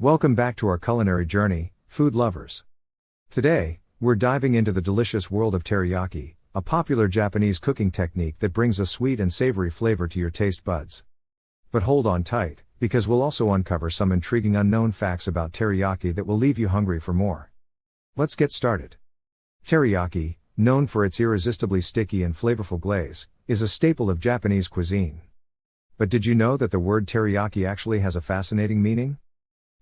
Welcome back to our culinary journey, food lovers. Today, we're diving into the delicious world of teriyaki, a popular Japanese cooking technique that brings a sweet and savory flavor to your taste buds. But hold on tight, because we'll also uncover some intriguing unknown facts about teriyaki that will leave you hungry for more. Let's get started. Teriyaki, known for its irresistibly sticky and flavorful glaze, is a staple of Japanese cuisine. But did you know that the word teriyaki actually has a fascinating meaning?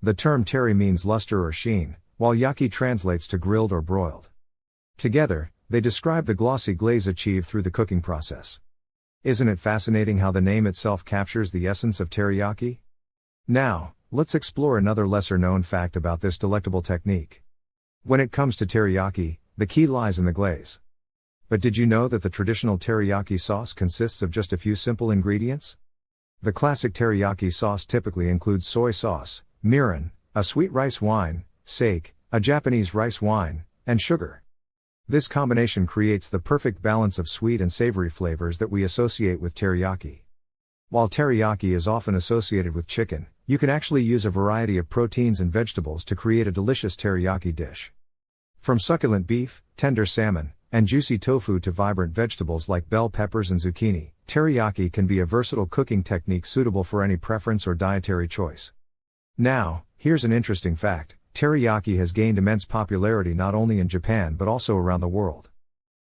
The term teri means luster or sheen, while yaki translates to grilled or broiled. Together, they describe the glossy glaze achieved through the cooking process. Isn't it fascinating how the name itself captures the essence of teriyaki? Now, let's explore another lesser-known fact about this delectable technique. When it comes to teriyaki, the key lies in the glaze. But did you know that the traditional teriyaki sauce consists of just a few simple ingredients? The classic teriyaki sauce typically includes soy sauce, mirin, a sweet rice wine, sake, a Japanese rice wine, and sugar. This combination creates the perfect balance of sweet and savory flavors that we associate with teriyaki. While teriyaki is often associated with chicken, you can actually use a variety of proteins and vegetables to create a delicious teriyaki dish. From succulent beef, tender salmon, and juicy tofu to vibrant vegetables like bell peppers and zucchini, teriyaki can be a versatile cooking technique suitable for any preference or dietary choice. Now, here's an interesting fact: teriyaki has gained immense popularity not only in Japan but also around the world.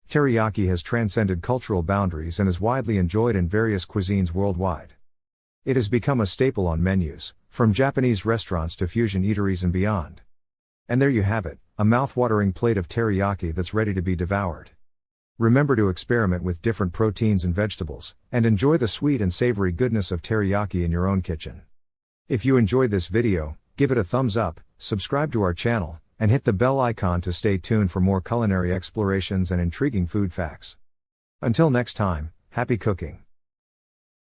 Teriyaki has transcended cultural boundaries and is widely enjoyed in various cuisines worldwide. It has become a staple on menus, from Japanese restaurants to fusion eateries and beyond. And there you have it, a mouth-watering plate of teriyaki that's ready to be devoured. Remember to experiment with different proteins and vegetables, and enjoy the sweet and savory goodness of teriyaki in your own kitchen. If you enjoyed this video, give it a thumbs up, subscribe to our channel, and hit the bell icon to stay tuned for more culinary explorations and intriguing food facts. Until next time, happy cooking!